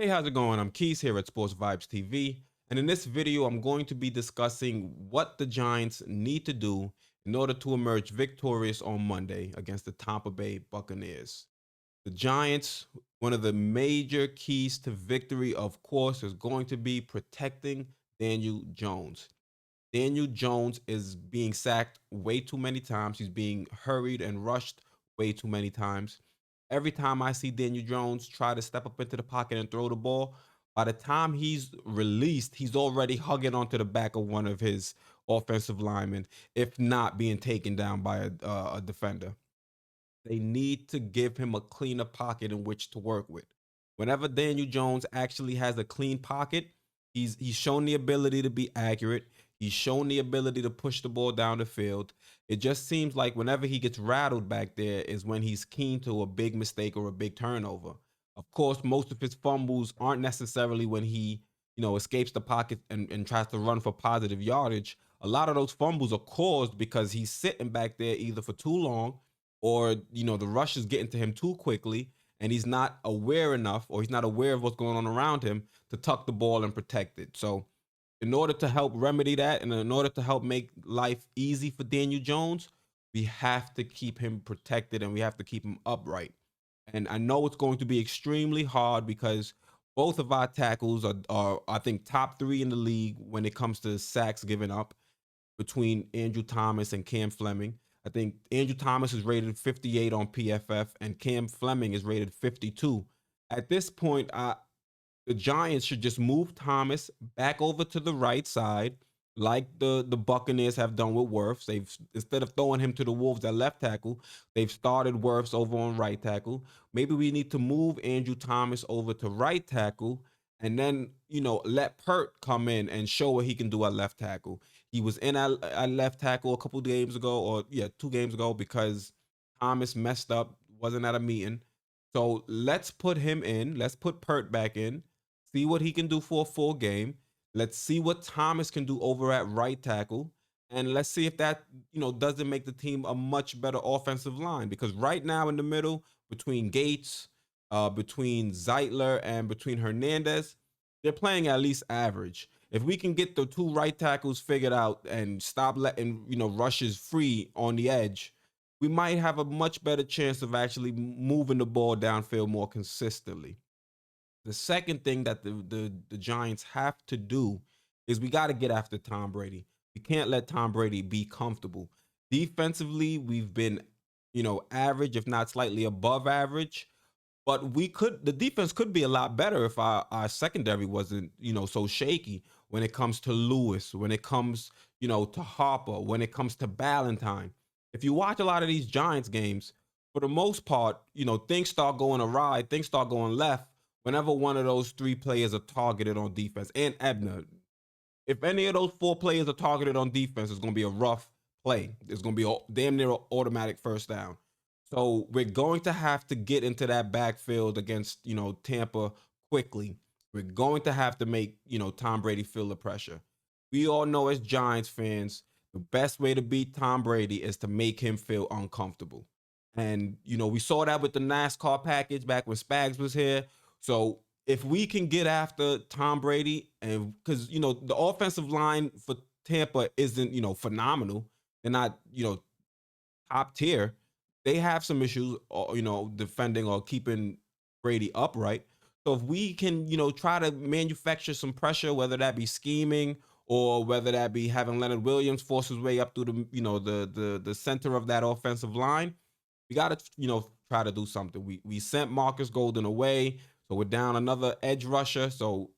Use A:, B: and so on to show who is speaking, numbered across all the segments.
A: Hey, how's it going? I'm Keys here at Sportsvibestv, and in this video, I'm going to be discussing what the Giants need to do in order to emerge victorious on Monday against the Tampa Bay Buccaneers. The Giants, one of the major keys to victory, of course, is going to be protecting Daniel Jones. Daniel Jones is being sacked way too many times. He's being hurried and rushed way too many times. Every time I see Daniel Jones try to step up into the pocket and throw the ball, by the time he's released, he's already hugging onto the back of one of his offensive linemen, if not being taken down by a defender. They need to give him a cleaner pocket in which to work with. Whenever Daniel Jones actually has a clean pocket, he's shown the ability to be accurate. He's shown the ability to push the ball down the field. It just seems like whenever he gets rattled back there is when he's keen to a big mistake or a big turnover. Of course, most of his fumbles aren't necessarily when he, escapes the pocket and tries to run for positive yardage. A lot of those fumbles are caused because he's sitting back there either for too long, or the rush is getting to him too quickly, and he's not aware enough, or he's not aware of what's going on around him to tuck the ball and protect it. So in order to help remedy that, and in order to help make life easy for Daniel Jones, we have to keep him protected and we have to keep him upright. And I know it's going to be extremely hard because both of our tackles are I think top three in the league when it comes to sacks given up, between Andrew Thomas and Cam Fleming. I think Andrew Thomas is rated 58 on PFF and Cam Fleming is rated 52. At this point, the Giants should just move Thomas back over to the right side, like the Buccaneers have done with Wirfs. They've, instead of throwing him to the Wolves at left tackle, they've started Wirfs over on right tackle. Maybe we need to move Andrew Thomas over to right tackle, and then let Pert come in and show what he can do at left tackle. He was in at left tackle a couple games ago, or yeah, 2 games ago, because Thomas messed up, wasn't at a meeting. So let's put him in. Let's put Pert back in, see what he can do for a full game. Let's see what Thomas can do over at right tackle. And let's see if that, doesn't make the team a much better offensive line. Because right now in the middle, between Gates, between Zeitler, and between Hernandez, they're playing at least average. If we can get the two right tackles figured out and stop letting, rushes free on the edge, we might have a much better chance of actually moving the ball downfield more consistently. The second thing that the Giants have to do is we got to get after Tom Brady. We can't let Tom Brady be comfortable. Defensively, we've been, average, if not slightly above average. But the defense could be a lot better if our secondary wasn't, so shaky when it comes to Lewis, when it comes, to Harper, when it comes to Ballantyne. If you watch a lot of these Giants games, for the most part, things start going awry, things start going left whenever one of those three players are targeted on defense. And Ebner, if any of those four players are targeted on defense, it's going to be a rough play. It's going to be a damn near automatic first down. So we're going to have to get into that backfield against, Tampa quickly. We're going to have to make, Tom Brady feel the pressure. We all know as Giants fans, the best way to beat Tom Brady is to make him feel uncomfortable. And, we saw that with the NASCAR package back when Spags was here. So if we can get after Tom Brady, and because, the offensive line for Tampa isn't, phenomenal. They're not, top tier. They have some issues, defending or keeping Brady upright. So if we can, try to manufacture some pressure, whether that be scheming or whether that be having Leonard Williams force his way up through the, the center of that offensive line, we got to, try to do something. We sent Marcus Golden away, so we're down another edge rusher. So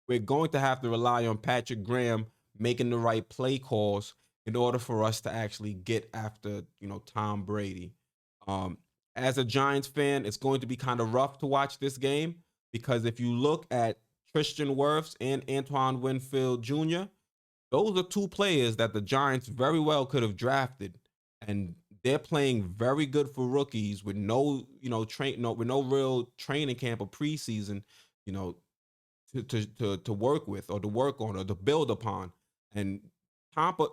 A: we're going to have to rely on Patrick Graham making the right play calls in order for us to actually get after, Tom Brady. Um, as a Giants fan, it's going to be kind of rough to watch this game because if you look at Tristan Wirfs and Antoine Winfield Jr., those are two players that the Giants very well could have drafted, and they're playing very good for rookies with no, with no real training camp or preseason, you know, to work with or to work on or to build upon. And Tampa.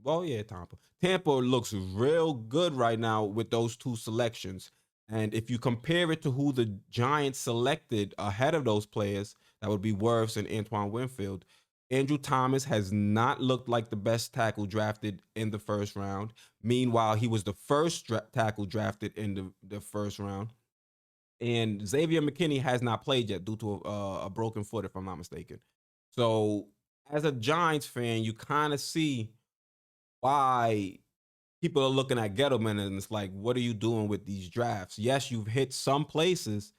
A: Well, yeah, Tampa. Tampa looks real good right now with those two selections. And if you compare it to who the Giants selected ahead of those players, that would be Wirfs and Antoine Winfield. Andrew Thomas has not looked like the best tackle drafted in the first round. Meanwhile, he was the first tackle drafted in the first round. And Xavier McKinney has not played yet due to a broken foot, if I'm not mistaken. So, as a Giants fan, you kind of see why people are looking at Gettleman and it's like, what are you doing with these drafts? Yes, you've hit some places,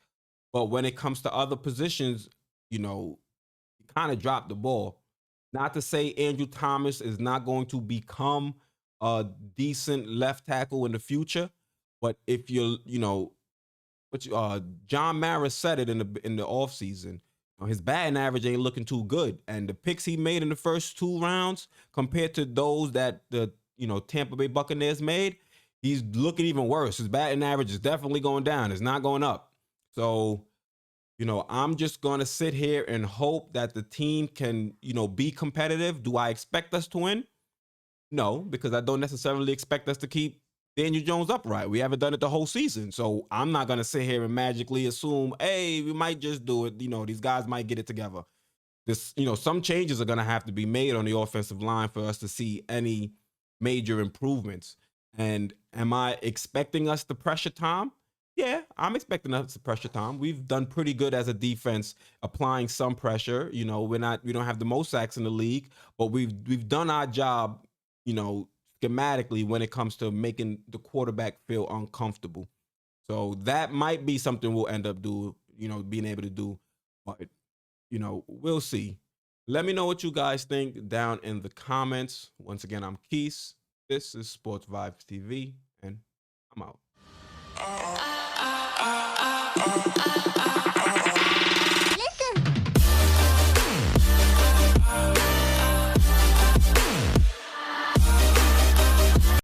A: but when it comes to other positions, you kind of dropped the ball. Not to say Andrew Thomas is not going to become a decent left tackle in the future, but if John Mara said it in the offseason. His batting average ain't looking too good, and the picks he made in the first 2 rounds compared to those that the Tampa Bay Buccaneers made, he's looking even worse. His batting average is definitely going down. It's not going up. So I'm just going to sit here and hope that the team can be competitive. Do I expect us to win? No, because I don't necessarily expect us to keep Daniel Jones upright. We haven't done it the whole season. So I'm not going to sit here and magically assume, hey, we might just do it. These guys might get it together. Some changes are going to have to be made on the offensive line for us to see any major improvements. And am I expecting us to pressure Tom? Yeah, I'm expecting us to pressure Tom. We've done pretty good as a defense applying some pressure. We don't have the most sacks in the league, but we've done our job, schematically when it comes to making the quarterback feel uncomfortable. So that might be something we'll end up being able to do. But we'll see. Let me know what you guys think down in the comments. Once again, I'm Keith. This is Sportsvibestv, and I'm out.